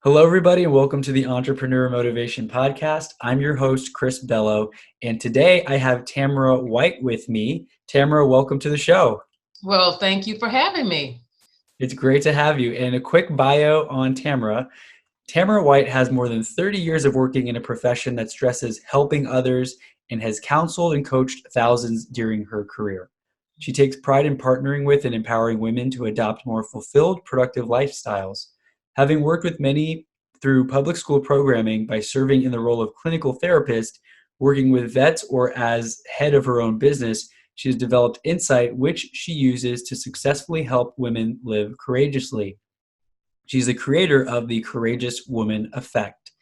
Hello, everybody, and welcome to the Entrepreneur Motivation Podcast. I'm your host, Chris Bello, and today I have Tamara White with me. Tamara, welcome to the show. Well, thank you for having me. It's great to have you. And a quick bio on Tamara. Tamara White has more than 30 years of working in a profession that stresses helping others and has counseled and coached thousands during her career. She takes pride in partnering with and empowering women to adopt more fulfilled, productive lifestyles. Having worked with many through public school programming by serving in the role of clinical therapist, working with vets, or as head of her own business, she has developed insight which she uses to successfully help women live courageously. She's the creator of the Courageous Woman Effect.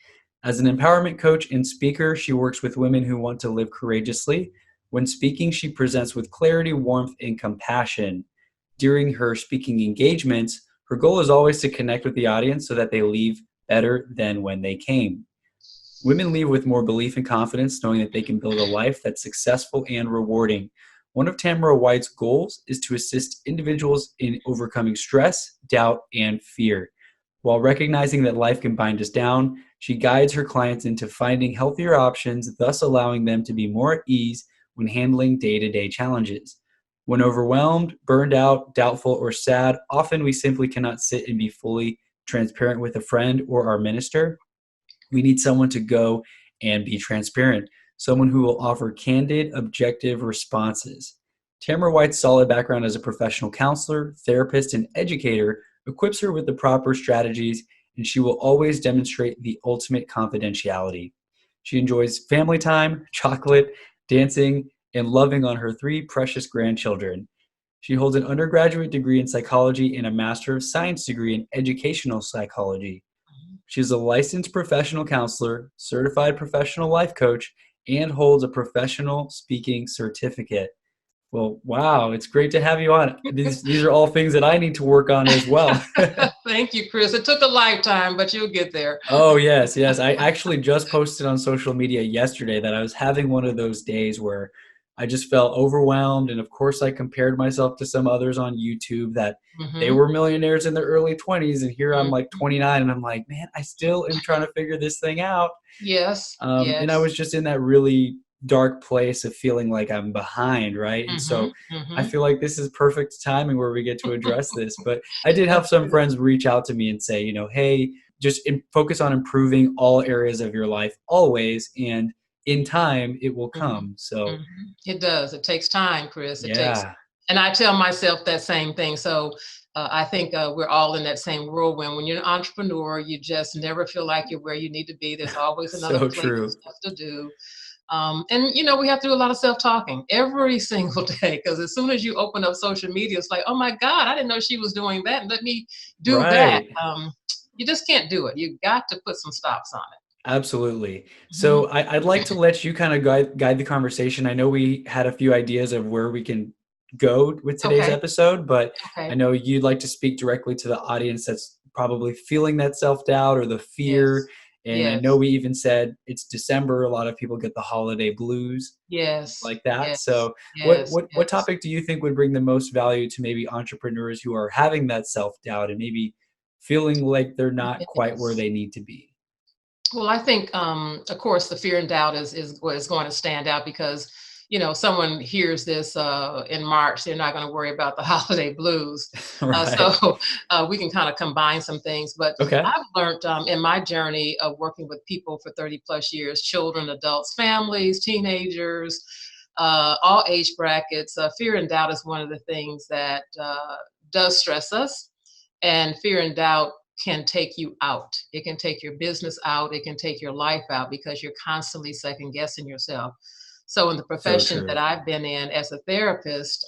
As an empowerment coach and speaker, she works with women who want to live courageously. When speaking, she presents with clarity, warmth, and compassion. During her speaking engagements, her goal is always to connect with the audience so that they leave better than when they came. Women leave with more belief and confidence, knowing that they can build a life that's successful and rewarding. One of Tamara White's goals is to assist individuals in overcoming stress, doubt, and fear. While recognizing that life can bind us down, she guides her clients into finding healthier options, thus allowing them to be more at ease when handling day to day challenges. When overwhelmed, burned out, doubtful, or sad, often we simply cannot sit and be fully transparent with a friend or our minister. We need someone to go and be transparent, someone who will offer candid, objective responses. Tamara White's solid background as a professional counselor, therapist, and educator equips her with the proper strategies, and she will always demonstrate the ultimate confidentiality. She enjoys family time, chocolate, dancing, and loving on her three precious grandchildren. She holds an undergraduate degree in psychology and a Master of Science degree in educational psychology. She's a licensed professional counselor, certified professional life coach, and holds a professional speaking certificate. Well, wow, it's great to have you on. These are all things that I need to work on as well. Thank you, Chris. It took a lifetime, but you'll get there. Oh, yes, yes. I actually just posted on social media yesterday that I was having one of those days where I just felt overwhelmed. And of course, I compared myself to some others on YouTube that they hmm were millionaires in their early 20s. And here I'm hmm like 29, and I'm like, man, I still am trying to figure this thing out. Yes, And I yes. was just in that really dark place of feeling like I'm behind, right? And so I hmm feel like this is perfect timing where we get to address this. But I did have That's some true. friends reach out to me and say, hey, just focus on improving all areas of your life always. And in time, it will hmm come. So, hmm It does. It takes time, Chris. It takes, yeah, and I tell myself that same thing. So I think we're all in that same whirlwind. When you're an entrepreneur, you just never feel like you're where you need to be. There's always another so plate of true. stuff to do. And we have to do a lot of self-talking every single day because as soon as you open up social media, it's like, oh my God, I didn't know she was doing that. Let me do that. Right. You just can't do it. You got to put some stops on Absolutely. it. Hmm So I'd like to let you kind of guide the conversation. I know we had a few ideas of where we can go with today's Okay. episode, but I Okay. know you'd like to speak directly to the audience that's probably feeling that self-doubt or the fear. Yes. And I know Yes. we even said it's December. A lot of people get the holiday blues, Yes. like that. Yes. So what Yes. what what Yes. topic do you think would bring the most value to maybe entrepreneurs who are having that self-doubt and maybe feeling like they're not quite where Yes. they need to be? Well, I think, of course, the fear and doubt is what is going to stand out because, someone hears this in March, they're not going to worry about the holiday blues. Right. So we can kind of combine some things. But Okay. I've learned in my journey of working with people for 30 plus years, children, adults, families, teenagers, all age brackets. Fear and doubt is one of the things that does stress us. And fear and doubt can take you out. It can take your business out. It can take your life out because you're constantly second guessing yourself. So, in the So profession that true. I've been in as a therapist,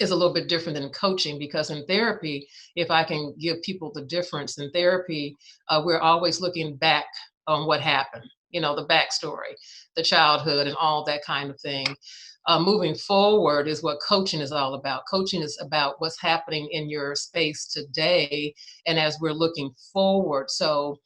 is a little bit different than coaching because in therapy, if I can give people the difference in therapy, we're always looking back on what happened, the backstory, the childhood, and all that kind of thing. Moving forward is what coaching is all about. Coaching is about what's happening in your space today, and as we're looking forward. So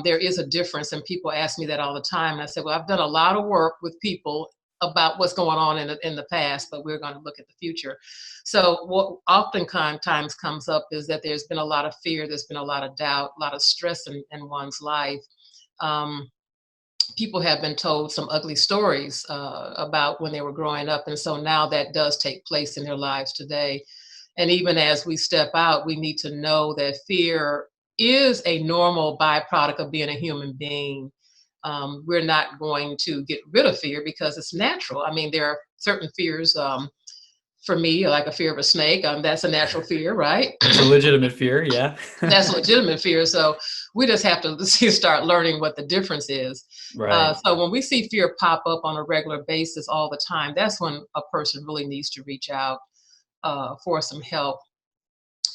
there is a difference, and people ask me that all the time. And I said, well, I've done a lot of work with people about what's going on in the past, but we're going to look at the future. So what oftentimes comes up is that there's been a lot of fear, there's been a lot of doubt, a lot of stress in one's life. Um, People have been told some ugly stories about when they were growing up, and so now that does take place in their lives today. And even as we step out, we need to know that fear is a normal byproduct of being a human being. We're not going to get rid of fear because it's natural. I mean, there are certain fears. For me, like a fear of a snake, that's a natural fear, right? It's a legitimate fear, yeah. That's a legitimate fear. So we just have to start learning what the difference is. Right. So when we see fear pop up on a regular basis all the time, that's when a person really needs to reach out for some help.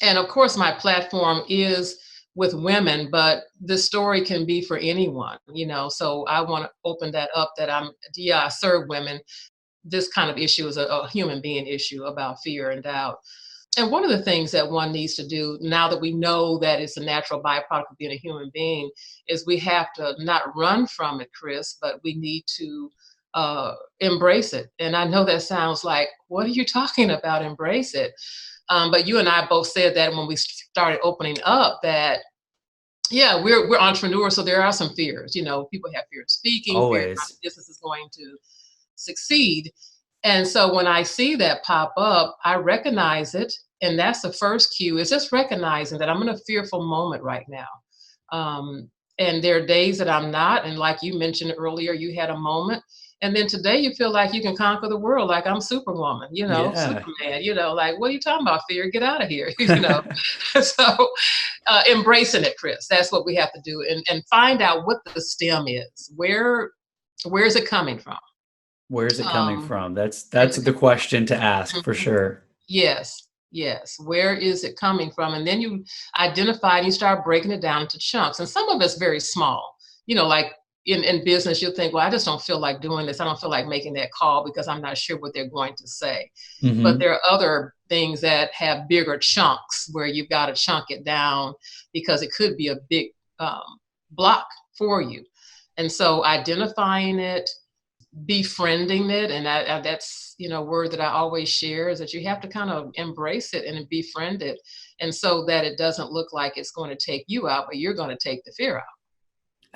And of course, my platform is with women, but this story can be for anyone, you know. So I want to open that up that I serve women. This kind of issue is a human being issue about fear and doubt. And one of the things that one needs to do now that we know that it's a natural byproduct of being a human being is we have to not run from it, Chris, but we need to embrace it. And I know that sounds like, what are you talking about? Embrace it. But you and I both said that when we started opening up that, yeah, we're entrepreneurs, so there are some fears. You know, people have fear of speaking, fear how the Always. business is going to succeed. And so when I see that pop up, I recognize it. And that's the first cue is just recognizing that I'm in a fearful moment right now. And there are days that I'm not. And like you mentioned earlier, you had a moment. And then today you feel like you can conquer the world, like I'm Superwoman, you know, Yeah. Superman, you know, like, what are you talking about, fear? Get out of here, you know. So embracing it, Chris, that's what we have to do and find out what the stem is. Where's it coming from? Where's it coming Um, from? That's where's that's it the question to ask for coming? sure. Yes, yes. Where is it coming from? And then you identify and you start breaking it down into chunks. And some of it's very small. You know, like in business, you'll think, well, I just don't feel like doing this. I don't feel like making that call because I'm not sure what they're going to say. But Hmm. there are other things that have bigger chunks where you've got to chunk it down because it could be a big block for you. And so identifying it, befriending it, and that's a word that I always share is that you have to kind of embrace it and befriend it, and so that it doesn't look like it's going to take you out, but you're going to take the fear out.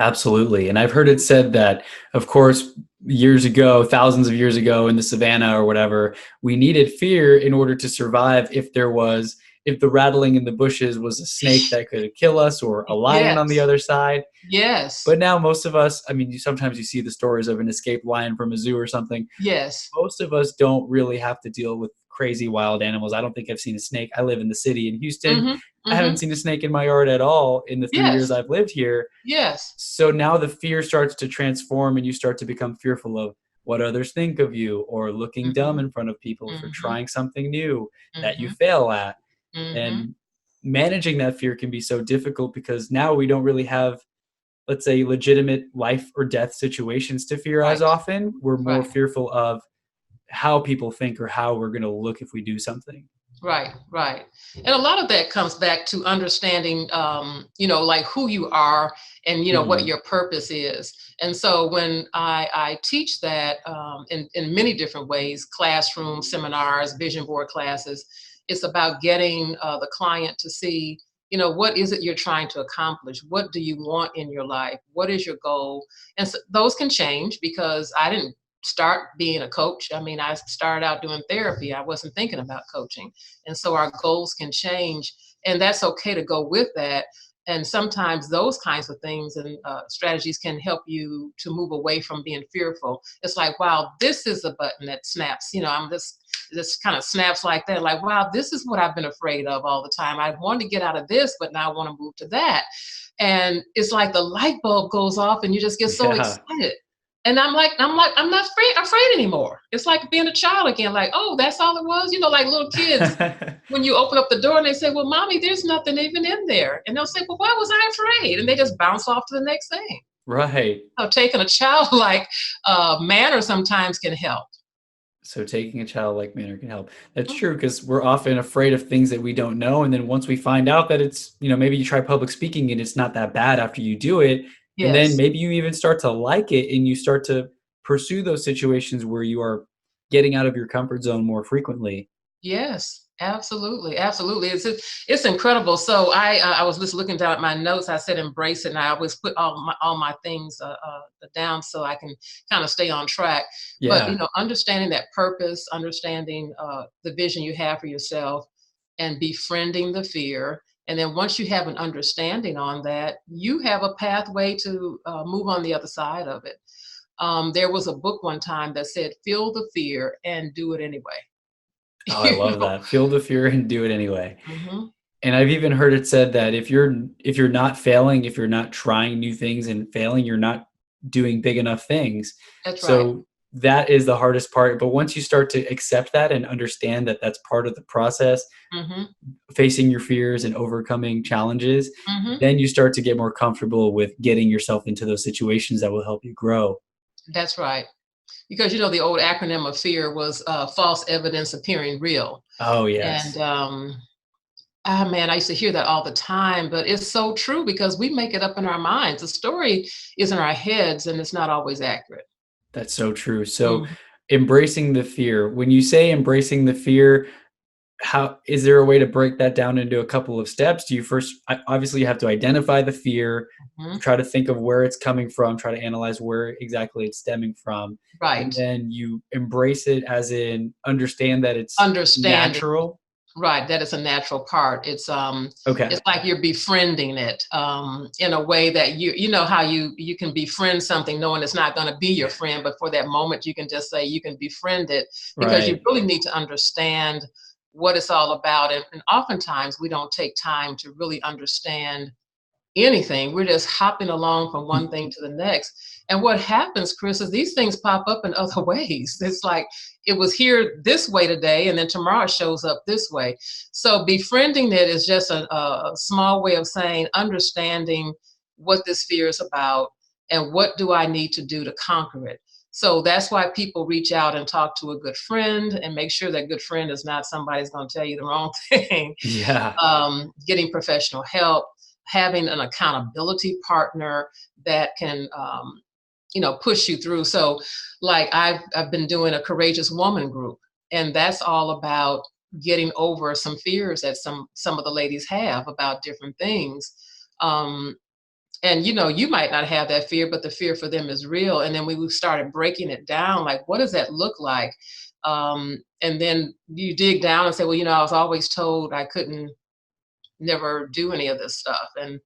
Absolutely. And I've heard it said that, of course, years ago, thousands of years ago in the savannah or whatever, we needed fear in order to survive if the rattling in the bushes was a snake that could kill us or a lion on the Yes, other side. yes, But now most of us, I mean, sometimes you see the stories of an escaped lion from a zoo or something. yes. Most of us don't really have to deal with crazy wild animals. I don't think I've seen a snake. I live in the city in Houston. Mm-hmm, I haven't mm-hmm. seen a snake in my yard at all in the 3 years Yes, I've lived here. yes. So now the fear starts to transform and you start to become fearful of what others think of you or looking dumb Mm-hmm, in front of people for mm-hmm, trying something new that you mm-hmm, fail at. mm-hmm. And managing that fear can be so difficult because now we don't really have, let's say, legitimate life or death situations to fear as Right, often. We're more right. fearful of how people think or how we're going to look if we do something. Right, right. And a lot of that comes back to understanding, like who you are and, what Hmm. your purpose is. And so when I teach that in many different ways, classroom, seminars, vision board classes, it's about getting the client to see, what is it you're trying to accomplish? What do you want in your life? What is your goal? And so those can change because I didn't start being a coach. I mean, I started out doing therapy. I wasn't thinking about coaching. And so our goals can change, and that's okay to go with that. And sometimes those kinds of things and strategies can help you to move away from being fearful. It's like, wow, this is a button that snaps. I'm this kind of snaps like that. Like, wow, this is what I've been afraid of all the time. I wanted to get out of this, but now I want to move to that. And it's like the light bulb goes off, and you just get so Yeah. excited. And I'm not afraid anymore. It's like being a child again. Like, oh, that's all it was. Like little kids when you open up the door and they say, well, mommy, there's nothing even in there. And they'll say, well, why was I afraid? And they just bounce off to the next thing. Right. So taking a childlike manner sometimes can help. So taking a childlike manner can help. That's Mhm. true because we're often afraid of things that we don't know. And then once we find out that it's, maybe you try public speaking and it's not that bad after you do it. And then Yes. maybe you even start to like it and you start to pursue those situations where you are getting out of your comfort zone more frequently. Yes, absolutely, absolutely. It's incredible. So I was just looking down at my notes. I said embrace it, and I always put all my things down so I can kind of stay on track. But Yeah. understanding that purpose, understanding the vision you have for yourself, and befriending the fear. And then once you have an understanding on that, you have a pathway to move on the other side of it. There was a book one time that said, "Feel the fear and do it anyway." Oh, I you love know. that. Feel the fear and do it anyway. Mhm. And I've even heard it said that if you're not failing, if you're not trying new things and failing, you're not doing big enough things. That's right. So that is the hardest part. But once you start to accept that and understand that that's part of the process, Mhm. facing your fears and overcoming challenges, Mhm. then you start to get more comfortable with getting yourself into those situations that will help you grow. That's right. Because the old acronym of fear was false evidence appearing real. Oh, And yes. man, I used to hear that all the time, but it's so true because we make it up in our minds. The story is in our heads, and it's not always accurate. That's so true. So Mhm. embracing the fear. When you say embracing the fear, how is there a way to break that down into a couple of steps? Do you first obviously you have to identify the fear, Mhm. try to think of where it's coming from, try to analyze where exactly it's stemming from, and Right. then you embrace it as in understand that it's Understanding. natural? Right, that is a natural part. It's Okay. like you're befriending it, in a way that you know how you can befriend something knowing it's not gonna be your friend, but for that moment, you can just say you can befriend it because you Right. really need to understand what it's all about, and oftentimes, we don't take time to really understand anything. We're just hopping along from one thing to the next. And what happens, Chris, is these things pop up in other ways. It's like it was here this way today, and then tomorrow it shows up this way. So befriending it is just a small way of saying, understanding what this fear is about and what do I need to do to conquer it. So that's why people reach out and talk to a good friend and make sure that good friend is not somebody who's going to tell you the wrong thing. Yeah. Getting professional help, having an accountability partner that can push you through. So like I've been doing a courageous woman group, and that's all about getting over some fears that some of the ladies have about different things. um, and you might not have that fear, but the fear for them is real. And then we started breaking it down, like what does that look like? And then you dig down and say, well, I was always told I couldn't never do any of this stuff. And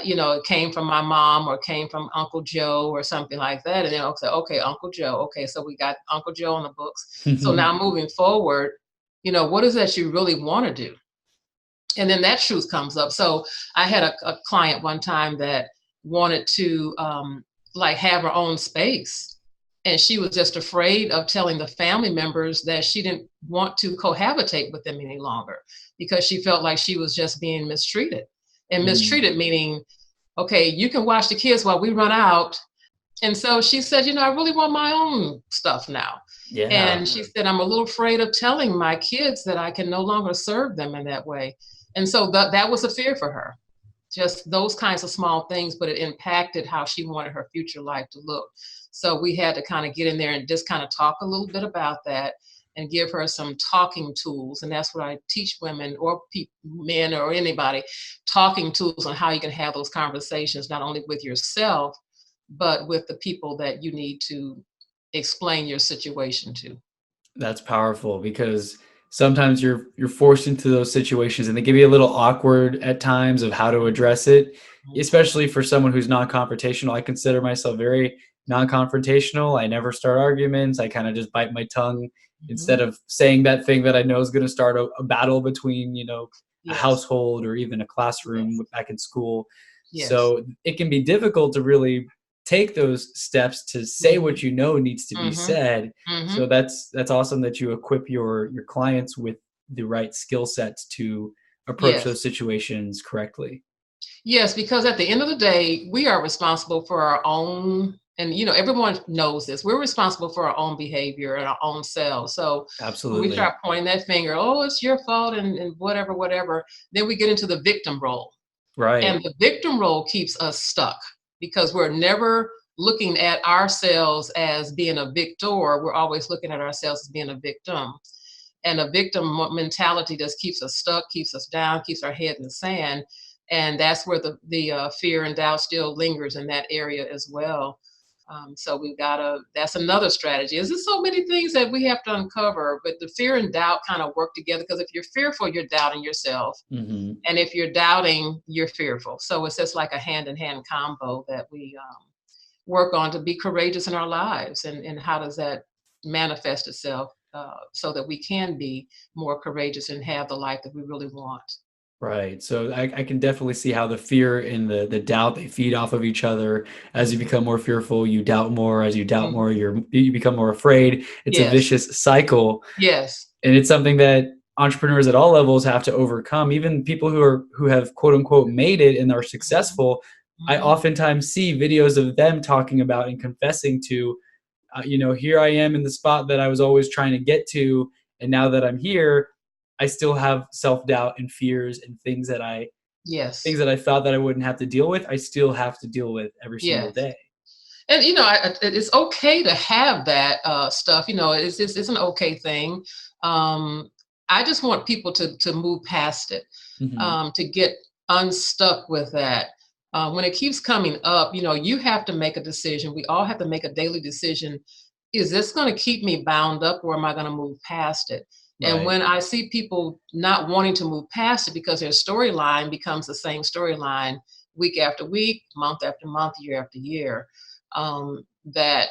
it came from my mom or came from Uncle Joe or something like that. And then I'll say, okay, Uncle Joe. Okay, so we got Uncle Joe on the books. So now moving forward, what is that you really want to do? And then that truth comes up. So I had a client one time that wanted to like have her own space. And she was just afraid of telling the family members that she didn't want to cohabitate with them any longer because she felt like she was just being mistreated. And Mm, mistreated meaning, okay, you can watch the kids while we run out. And so she said, I really want my own stuff now. yeah. And she said, I'm a little afraid of telling my kids that I can no longer serve them in that way. And so that was a fear for her. Just those kinds of small things, but it impacted how she wanted her future life to look. So we had to kind of get in there and just kind of talk a little bit about that and give her some talking tools. And that's what I teach women or men or anybody, talking tools on how you can have those conversations, not only with yourself, but with the people that you need to explain your situation to. That's powerful because sometimes you're forced into those situations and they can be a little awkward at times of how to address it, Mhm. especially for someone who's non-confrontational. I consider myself very non-confrontational. I never start arguments. I kind of just bite my tongue instead Mhm. of saying that thing that I know is going to start a battle between, a Yes. household or even a classroom Yes. back in school. Yes. So it can be difficult to really take those steps to say Mhm. what you know needs to be Mhm. said. So Mhm. that's awesome that you equip your clients with the right skill sets to approach Yes. those situations correctly. Yes, because at the end of the day, we are responsible for our own, and everyone knows this. We're responsible for our own behavior and our own selves. So when we Absolutely. start pointing that finger, oh, it's your fault and whatever, whatever, then we get into the victim role. Right. And the victim role keeps us stuck because we're never looking at ourselves as being a victor, we're always looking at ourselves as being a victim. And a victim mentality just keeps us stuck, keeps us down, keeps our head in the sand. And that's where the fear and doubt still lingers in that area as well. So we've got to, that's another strategy. There's so many things that we have to uncover, but the fear and doubt kind of work together, because if you're fearful, you're doubting yourself. Hmm. And if you're doubting, you're fearful. So it's just like a hand in hand combo that we work on to be courageous in our lives. And how does that manifest itself so that we can be more courageous and have the life that we really want? Right. So I can definitely see how the fear and the doubt, they feed off of each other. As you Mhm. become more fearful, you doubt more. As you doubt Mhm. more, you become more afraid. It's a Yes. vicious cycle. Yes. And it's something that entrepreneurs at all levels have to overcome. Even people who have quote unquote made it and are Mhm. successful, I Mhm. oftentimes see videos of them talking about and confessing to, here I am in the spot that I was always trying to get to, and now that I'm here, I still have self doubt and fears and things Yes. that I thought that I wouldn't have to deal with. I still have to deal with every single Yes. day. And it's okay to have that stuff. It's an okay thing. Um, I just want people to move past it, Hmm. to get unstuck with that. When it keeps coming up, you have to make a decision. We all have to make a daily decision. Is this going to keep me bound up, or am I going to move past it? And Right. when I see people not wanting to move past it because their storyline becomes the same storyline week after week, month after month, year after year, that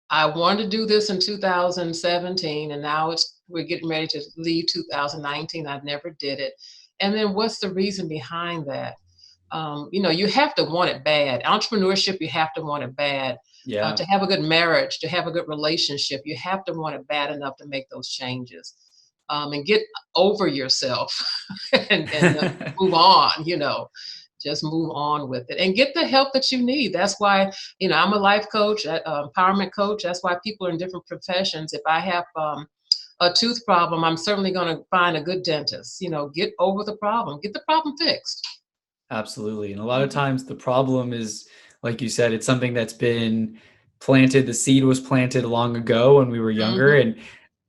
I wanted to do this in 2017, and now we're getting ready to leave 2019. I never did it. And then what's the reason behind that? You have to want it bad. Entrepreneurship, you have to want it bad. Yeah. To have a good marriage, to have a good relationship, you have to want it bad enough to make those changes, and get over yourself and move on. Just move on with it and get the help that you need. That's why I'm a life coach, empowerment coach. That's why people are in different professions. If I have a tooth problem, I'm certainly going to find a good dentist. Get over the problem, get the problem fixed. Absolutely. And a lot of Mhm. times the problem is, like you said, it's something that's been planted. The seed was planted long ago when we were younger. Mhm. And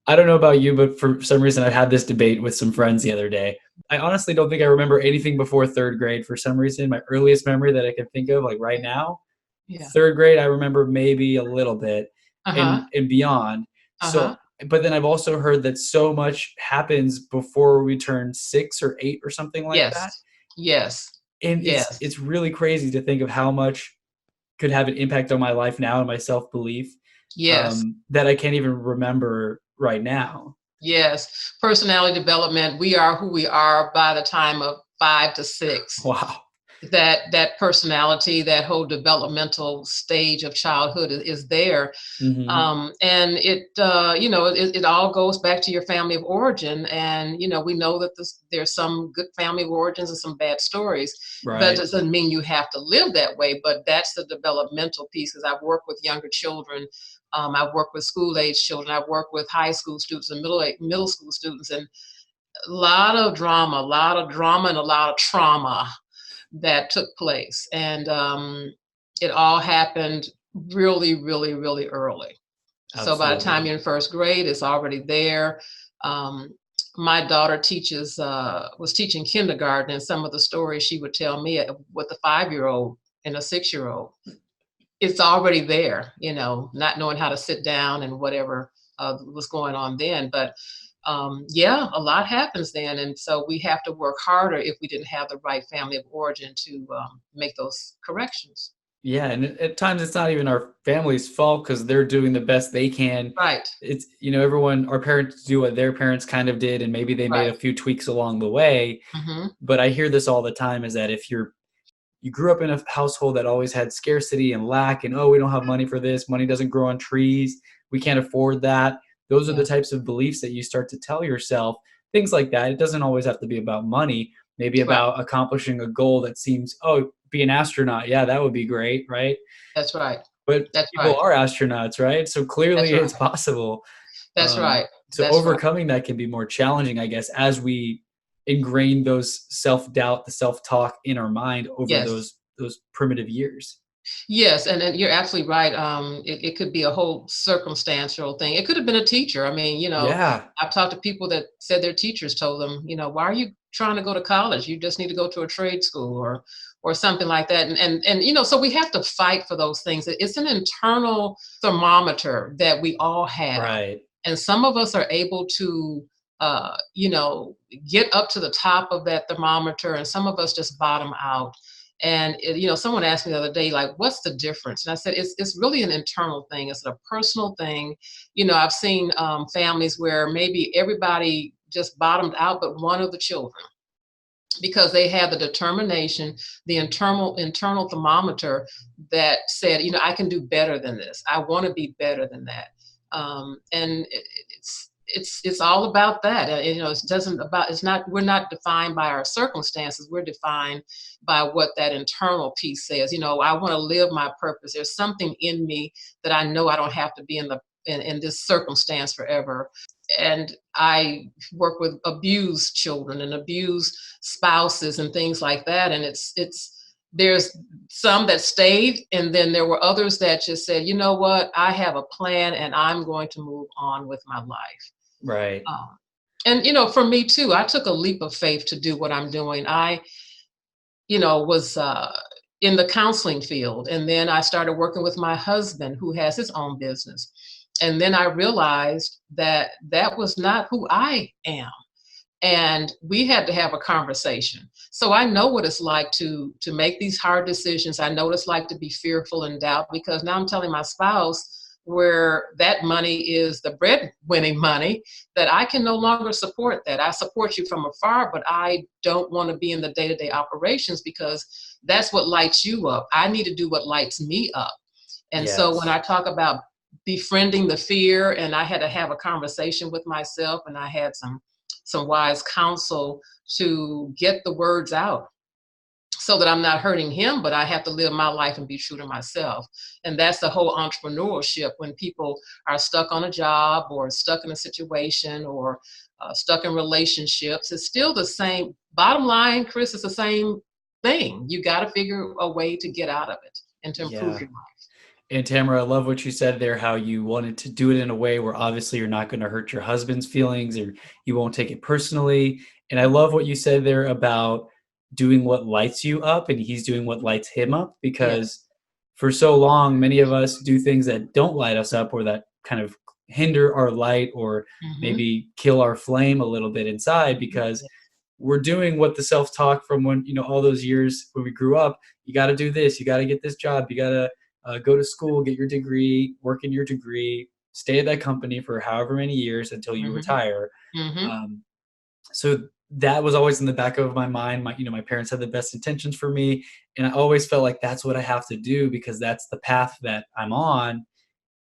I don't know about you, but for some reason, I had this debate with some friends the other day. I honestly don't think I remember anything before third grade for some reason. My earliest memory that I can think of, like right now, Yeah. third grade, I remember maybe a little bit Uh-huh. and beyond. Uh-huh. So, but then I've also heard that so much happens before we turn 6 or 8 or something like that. Yes. Yes. And Yes. it's really crazy to think of how much could have an impact on my life now and my self-belief, Yes. that I can't even remember right now. Yes. Personality development. We are who we are by the time of 5 to 6. Wow. That personality, that whole developmental stage of childhood is there. Mhm. And it all goes back to your family of origin. And we know that there's some good family of origins and some bad stories, but it Right. doesn't mean you have to live that way. But that's the developmental piece, because I've worked with younger children. I've worked with school age children. I've worked with high school students and middle school students, and a lot of drama and a lot of trauma that took place. And it all happened really, really, really early. So by the time Absolutely. you're in first grade, it's already there. Um, my daughter was teaching kindergarten, and some of the stories she would tell me with a 5-year-old and a 6-year-old, it's already there. Not knowing how to sit down and whatever was going on then. But yeah, a lot happens then, and so we have to work harder if we didn't have the right family of origin to make those corrections. Yeah, and at times it's not even our family's fault because 'cause they're doing the best they can. Right. It's everyone our parents do what their parents kind of did, and maybe they made Right. a few tweaks along the way, Hmm. but I hear this all the time is that if you grew up in a household that always had scarcity and lack and, "Oh, we don't have money for this, money doesn't grow on trees, we can't afford that." Those are the Yeah. types of beliefs that you start to tell yourself, things like that. It doesn't always have to be about money, maybe Right. about accomplishing a goal that seems, "Oh, be an astronaut, yeah, that would be great," right? That's right. But That's people right. are astronauts, right? So That's clearly it's right. possible. That's right. So That's right. overcoming that can be more challenging, I guess, as we ingrain those self-doubt, the self-talk in our mind over Yes. those primitive years. Yes, and you're absolutely right. It could be a whole circumstantial thing. It could have been a teacher. I mean, Yeah, I've talked to people that said their teachers told them, why are you trying to go to college? You just need to go to a trade school or something like that. And so we have to fight for those things. It's an internal thermometer that we all have, right, and some of us are able to, uh, you know, get up to the top of that thermometer, and some of us just bottom out. And someone asked me the other day, like, what's the difference? And I said, it's really an internal thing. It's a personal thing. I've seen families where maybe everybody just bottomed out, but one of the children, because they had the determination, the internal thermometer that said, I can do better than this. I want to be better than that. And it's all about that. It doesn't about it's not we're not defined by our circumstances. We're defined by what that internal piece says. I want to live my purpose. There's something in me that I know I don't have to be in this circumstance forever. And I work with abused children and abused spouses and things like that. And it's there's some that stayed, and then there were others that just said, you know what, I have a plan and I'm going to move on with my life. right. And for me too, I took a leap of faith to do what I'm doing. I was in the counseling field, and then I started working with my husband who has his own business. And then I realized that that was not who I am, and we had to have a conversation. So I know what it's like to make these hard decisions. I know what it's like to be fearful and doubt, because now I'm telling my spouse, where that money is the bread winning money, that I can no longer support that. I support you from afar, but I don't want to be in the day-to-day operations, because that's what lights you up. I need to do what lights me up. And so when I Yes. talk about befriending the fear, and I had to have a conversation with myself, and I had some wise counsel to get the words out so that I'm not hurting him, but I have to live my life and be true to myself. And that's the whole entrepreneurship. When people are stuck on a job or stuck in a situation or stuck in relationships, it's still the same. Bottom line, Chris, it's the same thing. You got to figure a way to get out of it and to improve Yeah. your life. And Tamara, I love what you said there, how you wanted to do it in a way where obviously you're not going to hurt your husband's feelings or you won't take it personally. And I love what you said there about doing what lights you up and he's doing what lights him up, Yes. because for so long, many of us do things that don't light us up or that kind of hinder our light or Hmm. maybe kill our flame a little bit inside because we're doing what the self-talk from when, all those years when we grew up, you got to do this, you got to get this job, you got to go to school, get your degree, work in your degree, stay at that company for however many years until you Hmm. retire. Hmm. Um, so that was always in the back of my mind. My parents had the best intentions for me, and I always felt like that's what I have to do because that's the path that I'm on.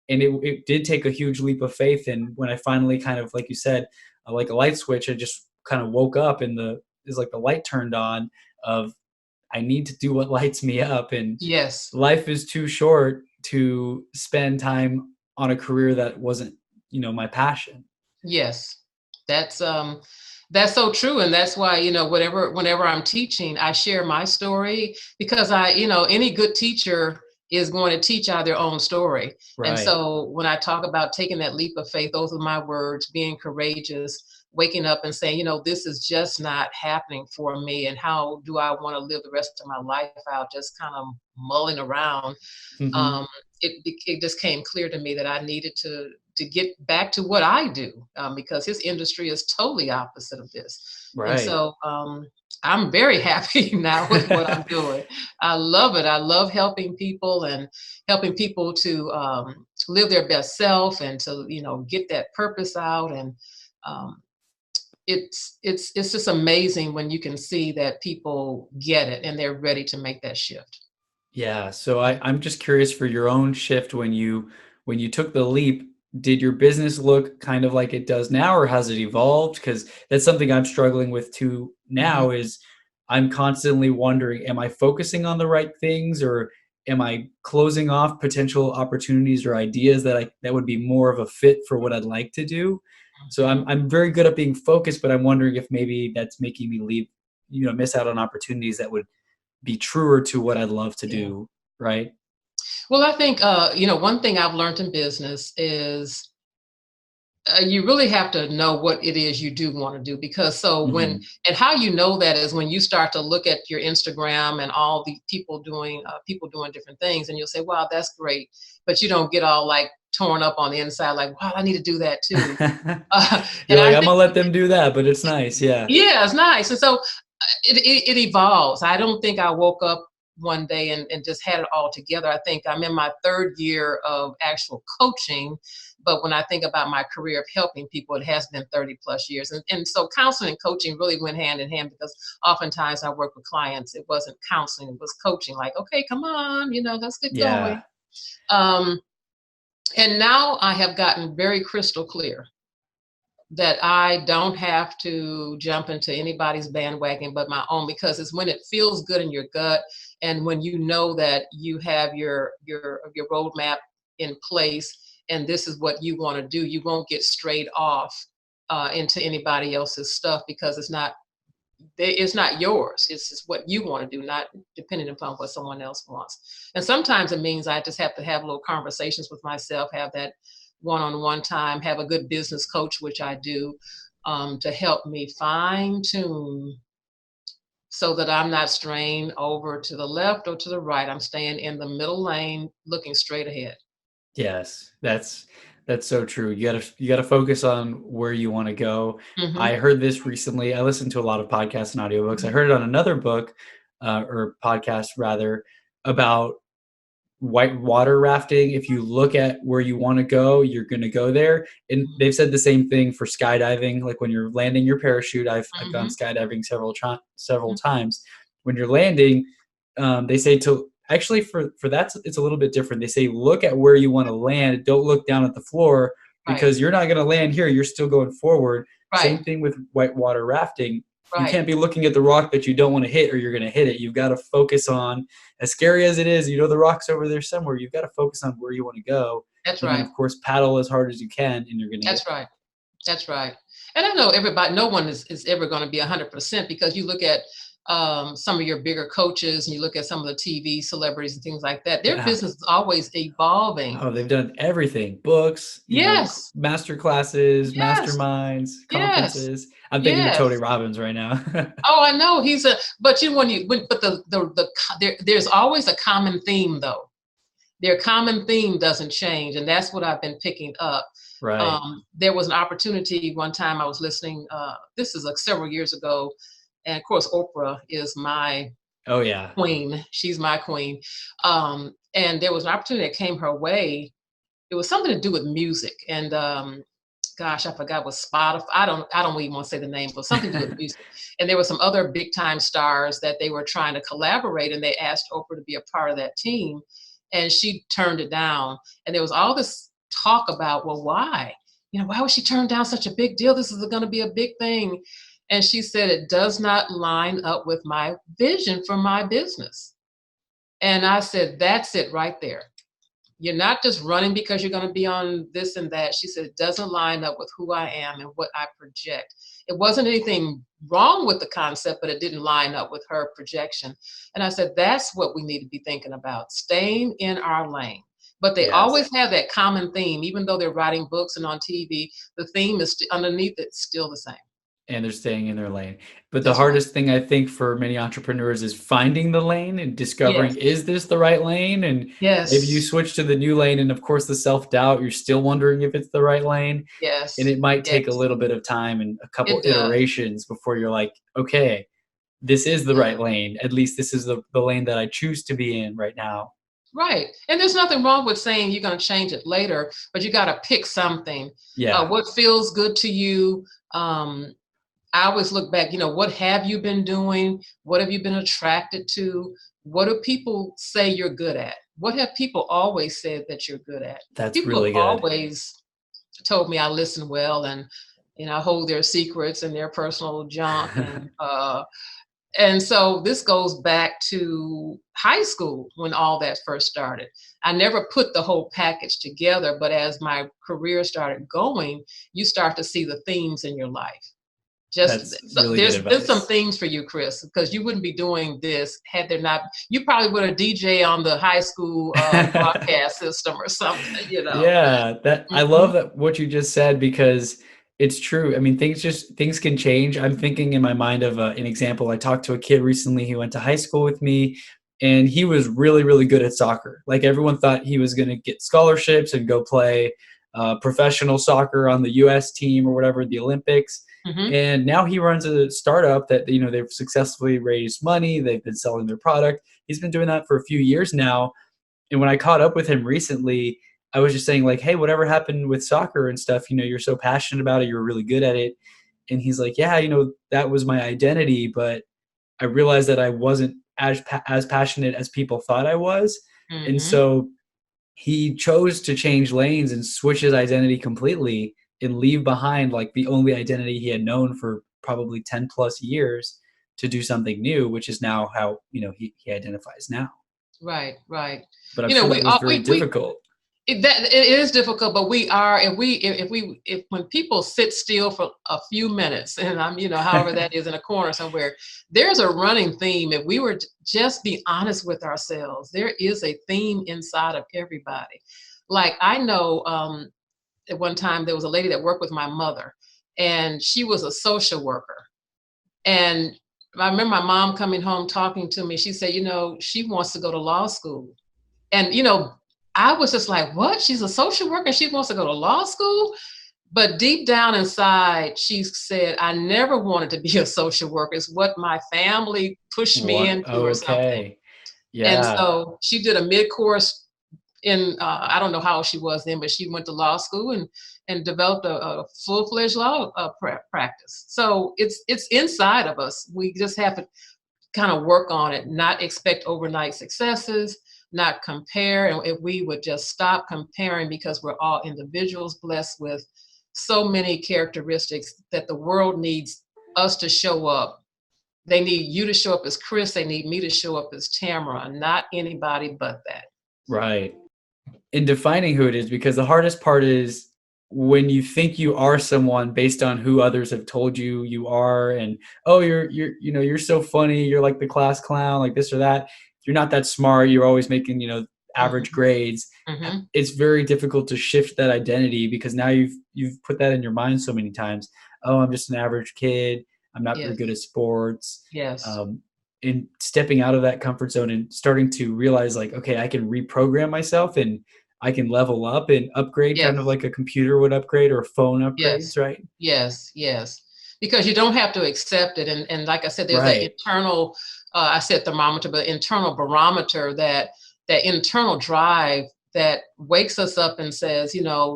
And it did take a huge leap of faith. And when I finally kind of, like you said, like a light switch, I just kind of woke up and the is like the light turned on of I need to do what lights me up, and Yes. life is too short to spend time on a career that wasn't, my passion. Yes, that's so true, and that's why whenever I'm teaching, I share my story, because any good teacher is going to teach out their own story. And Right. so when I talk about taking that leap of faith, those are my words: being courageous, waking up and saying, this is just not happening for me, and how do I want to live the rest of my life out, just kind of mulling around. Mhm. um, it just came clear to me that I needed to get back to what I do, because his industry is totally opposite of this. And Right. so I'm very happy now with what I'm doing. I love it. I love helping people and helping people to live their best self and to get that purpose out. And um, it's just amazing when you can see that people get it and they're ready to make that shift. Yeah, so I'm just curious for your own shift when you took the leap, did your business look kind of like it does now, or has it evolved? Because that's something I'm struggling with too Hmm. now is I'm constantly wondering, am I focusing on the right things or am I closing off potential opportunities or ideas that would be more of a fit for what I'd like to do? So Hmm. I'm very good at being focused, but I'm wondering if maybe that's making me leave, miss out on opportunities that would be truer to what I'd love to Yeah. do, right? Well, I think, one thing I've learned in business is you really have to know what it is you do want to do, because Hmm. and how you know that is when you start to look at your Instagram and all the people doing different things, and you'll say, wow, that's great, but you don't get all like torn up on the inside like, wow, I need to do that too. And You're like, I I'm think, gonna let them do that, but it's nice. Yeah. yeah, it's nice. And so it evolves. I don't think I woke up one day and just had it all together. I think I'm in my third year of actual coaching. But when I think about my career of helping people, it has been 30 plus years. And so counseling and coaching really went hand in hand, because oftentimes I work with clients. It wasn't counseling, it was coaching. Like, okay, come on, let's get Yeah. going. Um, and now I have gotten very crystal clear that I don't have to jump into anybody's bandwagon but my own, because it's when it feels good in your gut, and when you know that you have your roadmap in place and this is what you want to do, you won't get strayed off into anybody else's stuff, because it's not yours. It's just what you want to do, not depending upon what someone else wants. And sometimes it means I just have to have little conversations with myself, have that one-on-one time, have a good business coach, which I do, to help me fine tune so that I'm not straying over to the left or to the right. I'm staying in the middle lane, looking straight ahead. Yes, that's so true. You gotta focus on where you want to go. I Hmm. heard this recently. I listen to a lot of podcasts and audiobooks. I Hmm. heard it on another book, or podcast rather, about white water rafting. If you look at where you want to go, you're going to go there. And they've said the same thing for skydiving. Like when you're landing your parachute, I've gone Hmm. skydiving several times. When you're landing, they say to actually for that it's a little bit different. They say look at where you want to land. Don't look down at the floor Right, because you're not going to land here. You're still going forward. right, Same thing with whitewater rafting. You right. can't be looking at the rock that you don't want to hit or you're going to hit it. You've got to focus on, as scary as it is, the rock's over there somewhere. You've got to focus on where you want to go. That's And then, right. of course, paddle as hard as you can, and you're going to get That's there. right. That's right. And I know everybody, no one is ever going to be 100%, because you look at some of your bigger coaches and you look at some of the TV celebrities and things like that, their Yeah. business is always evolving. Oh, they've done everything: books, Yes, master classes, yes, masterminds, yes, conferences. I'm thinking of Tony yes. Robbins right now. Oh, I know but but there's always a common theme though. Their common theme doesn't change, and that's what I've been picking up. Right. There was an opportunity one time I was listening. This is like several years ago, and of course, Oprah is my Oh, yeah. queen. She's my queen. And there was an opportunity that came her way. It was something to do with music, and gosh, I forgot what Spotify. I don't even want to say the name, but something to do with music. And there were some other big time stars that they were trying to collaborate, and they asked Oprah to be a part of that team, and she turned it down. And there was all this talk about, well, why? Why would she turn down such a big deal? This is going to be a big thing. And she said, it does not line up with my vision for my business. And I said, that's it right there. You're not just running because you're going to be on this and that. She said, it doesn't line up with who I am and what I project. It wasn't anything wrong with the concept, but it didn't line up with her projection. And I said, that's what we need to be thinking about, staying in our lane. But they Yes. always have that common theme, even though they're writing books and on TV, the theme is underneath it still the same. And they're staying in their lane. But the That's right. hardest thing I think for many entrepreneurs is finding the lane and discovering, Yes. is this the right lane? And maybe you Yes. switch to the new lane, and of course, the self doubt, you're still wondering if it's the right lane. And Yes. it might take a Yes. little bit of time and a couple It does. iterations before you're like, okay, this is the right lane. At least this is the lane that I choose to be in right now. Right. And there's nothing wrong with saying you're going to change it later, but you got to pick something. Yeah, What feels good to you? Um, I always look back, what have you been doing? What have you been attracted to? What do people say you're good at? What have people always said that you're good at? that's People have really good. always told me I listen well, and I hold their secrets and their personal junk, and so this goes back to high school when all that first started. I never put the whole package together, but as my career started going, you start to see the themes in your life. Just That's so really good there's been some advice. things for you, Chris, because you wouldn't be doing this had there not. You probably would have DJ on the high school broadcast system or something. Yeah, that I Hmm. love that what you just said because it's true. I mean, things can change. I'm thinking in my mind of an example. I talked to a kid recently. He went to high school with me, and he was really, really good at soccer. Like everyone thought he was going to get scholarships and go play professional soccer on the U.S. team or whatever, the Olympics. Hmm. And now he runs a startup that they've successfully raised money. They've been selling their product. He's been doing that for a few years now, and when I caught up with him recently, I was just saying like, "Hey, whatever happened with soccer and stuff? You're so passionate about it. You're really good at it." And he's like, "Yeah, that was my identity, but I realized that I wasn't as passionate as people thought I was." And Hmm. so he chose to change lanes and switch his identity completely and leave behind like the only identity he had known for probably 10 plus years to do something new, which is now how, he identifies now. Right, right. But I'm You know, sure we that was are very we difficult. it is difficult, but we are if when people sit still for a few minutes, and however that is in a corner somewhere, there's a running theme. If we were to just be honest with ourselves, there is a theme inside of everybody. Like I know, at one time there was a lady that worked with my mother, and she was a social worker. And I remember my mom coming home talking to me. She said, she wants to go to law school. And I was just like, what? She's a social worker and she wants to go to law school? But deep down inside, she said, I never wanted to be a social worker. It's what my family pushed me What? into or something. Okay. And Yeah. so she did a mid-course in, I don't know how old she was then, but she went to law school and developed a full-fledged law practice. So it's inside of us. We just have to kind of work on it, not expect overnight successes, not compare. And if we would just stop comparing, because we're all individuals blessed with so many characteristics that the world needs us to show up. They need you to show up as Chris. They need me to show up as Tamara, not anybody but that. Right. In defining who it is, because the hardest part is when you think you are someone based on who others have told you you are, and oh, you're so funny, you're like the class clown, like this or that. You're not that smart. You're always making average Hmm. grades. Hmm. It's very difficult to shift that identity because now you've put that in your mind so many times. Oh, I'm just an average kid. I'm not very good Yes. at sports. Yes. Um, in stepping out of that comfort zone and starting to realize like, okay, I can reprogram myself and I can level up and upgrade kind of Yes. like a computer would upgrade or a phone Yes. upgrades, right? Yes. Yes. Because you don't have to accept it. And like I said, there's that Right. internal, I said thermometer, but internal barometer, that internal drive that wakes us up and says,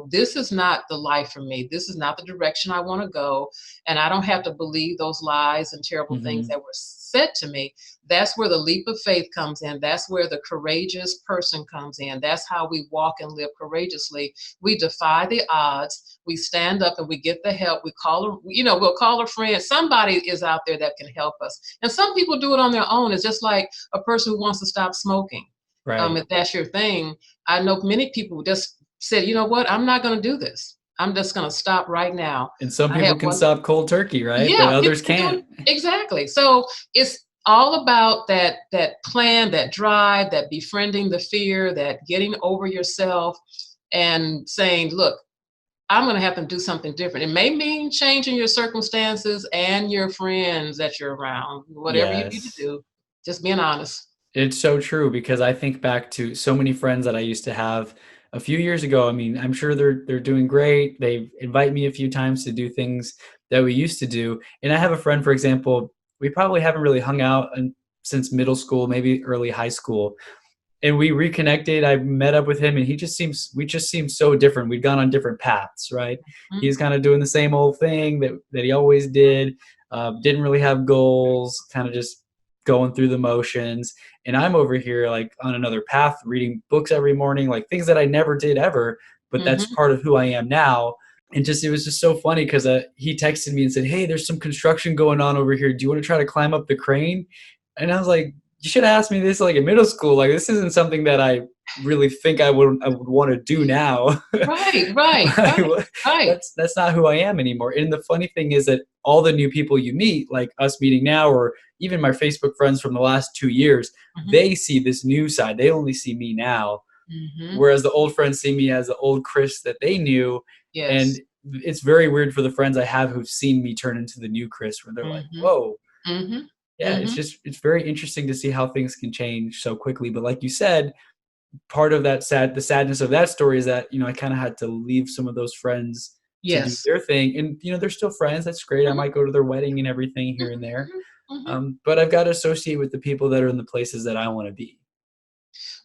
this is not the life for me. This is not the direction I want to go. And I don't have to believe those lies and terrible things Hmm. that were said to me. That's where the leap of faith comes in. That's where the courageous person comes in. That's how we walk and live courageously. We defy the odds. We stand up and we get the help. We call we'll call a friend. Somebody is out there that can help us. And some people do it on their own. It's just like a person who wants to stop smoking. Right. If that's your thing, I know many people just said, you know what, I'm not going to do this. I'm just going to stop right now. And some I have people can one. stop cold turkey, right? But Yeah, people others can do can't. it exactly. So it's all about that plan, that drive, that befriending the fear, that getting over yourself and saying, look, I'm going to have to do something different. It may mean changing your circumstances and your friends that you're around. Whatever you need to Yes. do, just being honest. It's so true because I think back to so many friends that I used to have a few years ago. I mean, I'm sure they're doing great. They invite me a few times to do things that we used to do. And I have a friend, for example, we probably haven't really hung out since middle school, maybe early high school, and we reconnected. I met up with him, and we just seemed so different. We'd gone on different paths, right? Mhm. He's kind of doing the same old thing that he always did. Didn't really have goals, kind of just going through the motions. And I'm over here like on another path, reading books every morning, like things that I never did ever, but that's Mhm. part of who I am now. And just it was just so funny because he texted me and said, "Hey, there's some construction going on over here. Do you want to try to climb up the crane?" And I was like, you should have asked me this like in middle school. Like this isn't something that I really think I would want to do now. Right, right, right, right. That's not who I am anymore. And the funny thing is that all the new people you meet, like us meeting now, or even my Facebook friends from the last 2 years, Mhm, they see this new side. They only see me now, mhm. whereas the old friends see me as the old Chris that they knew. And Yes. it's very weird for the friends I have who've seen me turn into the new Chris, where they're like, Mhm, "Whoa." mhm, Yeah, mhm. it's very interesting to see how things can change so quickly. But like you said, part of the sadness of that story is that, I kind of had to leave some of those friends to do Yes. their thing. And, they're still friends. That's great. I Mhm, might go to their wedding and everything mhm, here and there. mhm, mhm. But I've got to associate with the people that are in the places that I want to be.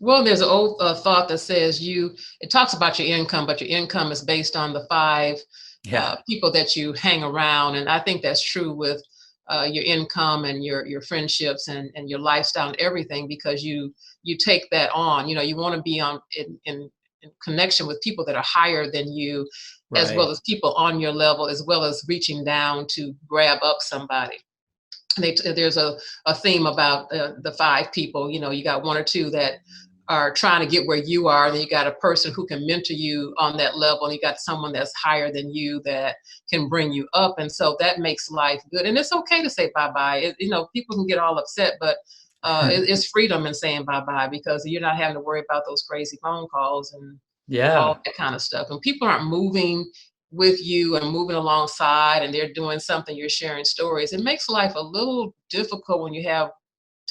Well, there's an old thought that says it talks about your income, but your income is based on the five Yeah. people that you hang around. And I think that's true with your income and your friendships and your lifestyle and everything, because you take that on. You want to be in connection with people that are higher than you, as well Right. as people on your level, as well as reaching down to grab up somebody. There's a theme about the five people. You got one or two that are trying to get where you are, and then you got a person who can mentor you on that level, and you got someone that's higher than you that can bring you up, and so that makes life good. And it's okay to say bye bye. People can get all upset, but it's freedom in saying bye bye, because you're not having to worry about those crazy phone calls and all Yeah. that kind of stuff. And people aren't moving with you and moving alongside, and they're doing something, you're sharing stories. It makes life a little difficult when you have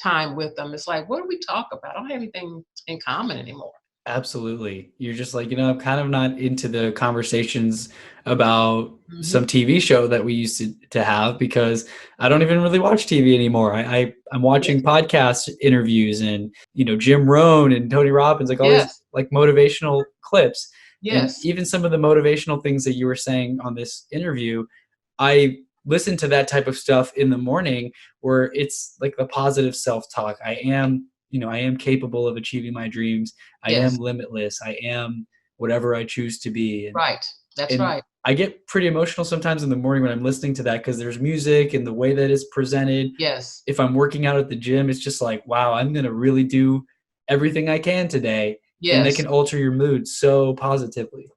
time with them. It's like, what do we talk about? I don't have anything in common anymore. Absolutely. You're just like, I'm kind of not into the conversations about some Hmm. TV show that we used to have because I don't even really watch TV anymore. I'm Yes, watching podcast interviews and, Jim Rohn and Tony Robbins, like all these yes, like motivational clips. And yes, even some of the motivational things that you were saying on this interview, I listen to that type of stuff in the morning where it's like the positive self-talk. I am capable of achieving my dreams. I am yes. limitless. I am whatever I choose to be. And Right. That's and right. I get pretty emotional sometimes in the morning when I'm listening to that because there's music and the way that it's presented. Yes, If I'm working out at the gym, it's just like, wow, I'm gonna really do everything I can today. And that can yes. alter your mood so positively.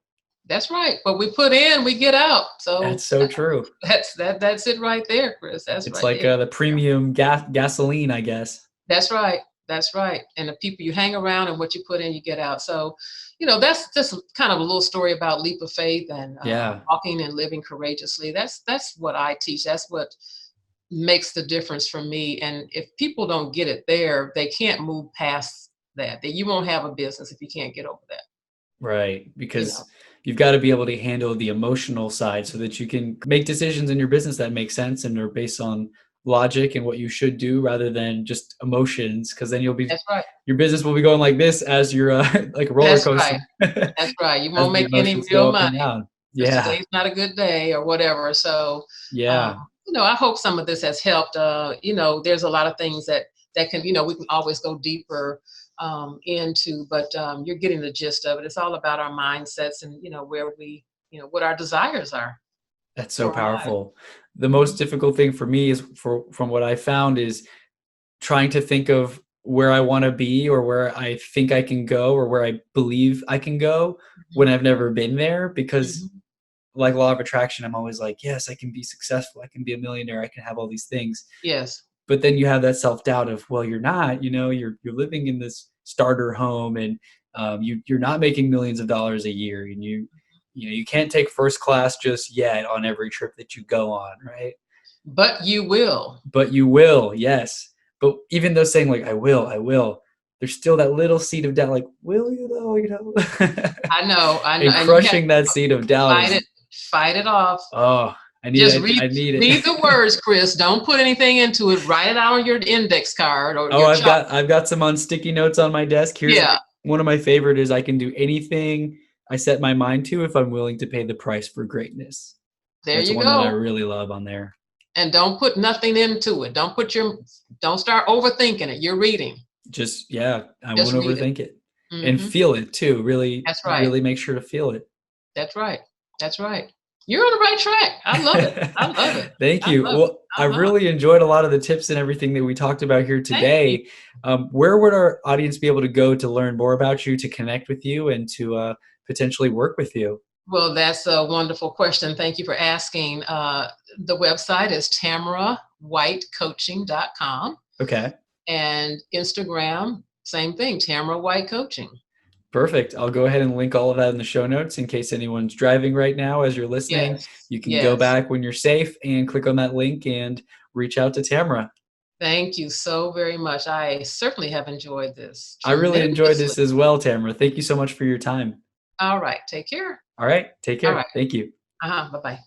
That's right. What we put in, we get out. That's So so true. that's it right there, Chris. That's It's right like there. the premium gasoline, I guess. That's right. That's right. And the people you hang around and what you put in, you get out. So, that's just kind of a little story about leap of faith and Yeah, walking and living courageously. That's what I teach. That's what makes the difference for me. And if people don't get it there, they can't move past that. That you won't have a business if you can't get over that. right. You know. Because you've got to be able to handle the emotional side so that you can make decisions in your business that make sense and are based on logic and what you should do rather than just emotions. Because then That's right. your business will be going like this as you're like a roller That's coaster right. That's right. You as won't the make any emotions go real up and money down. because Yeah, today's not a good day or whatever. So, um, yeah, I hope some of this has helped. There's a lot of things that can, we can always go deeper into, but you're getting the gist of it. It's all about our mindsets and, where we, what our desires are that's so for our lives. powerful. The Mhm. most difficult thing for me is from what I found is trying to think of where I wanna be or where I think I can go or where I believe I can go when Mhm. I've never been there because Mhm. like law of attraction, I'm always like, "Yes, I can be successful. I can be a millionaire. I can have all these things." Yes. But then you have that self-doubt of, "Well, you're not, you're living in this starter home and, you're not making millions of dollars a year and you can't take first class just yet on every trip that you go on, right?" But you will. But you will, yes. But even though saying like, I will, there's still that little seed of doubt, like, will you though, I know. I know. And And you have crushing that seed of doubt fight it, is, fight it off. oh, Just I need read the it. words, Chris. Don't put anything into it. Write it out on your index card or Oh, your I've chalk. got I've got some on sticky notes on my desk. Here's Yeah, one of my favorite is I can do anything I set my mind to if I'm willing to pay the price for greatness. there That's you one that I go. really love on there. And don't put nothing into it. Don't start overthinking it. You're reading. Just yeah, I Just won't read it. overthink it. And Hmm. feel it too. Really, That's right. really make sure to feel it. That's right. That's right. You're on the right track. I love it. I love it. Thank I you. love it. Well, I Uh-huh. really enjoyed a lot of the tips and everything that we talked about here Thank you. today. Where would our audience be able to go to learn more about you, to connect with you, and to potentially work with you? Well, that's a wonderful question. Thank you for asking. The website is tamarahwhitecoaching.com, Okay. and Instagram, same thing, Tamara White Coaching. Perfect. I'll go ahead and link all of that in the show notes in case anyone's driving right now as you're listening. Yes. You can go Yes. back when you're safe and click on that link and reach out to Tamara. Thank you so very much. I certainly have enjoyed this I really enjoyed tremendously. this as well, Tamara. Thank you so much for your time. All right. Take care. All right. Take All care. right. Thank you. Bye bye.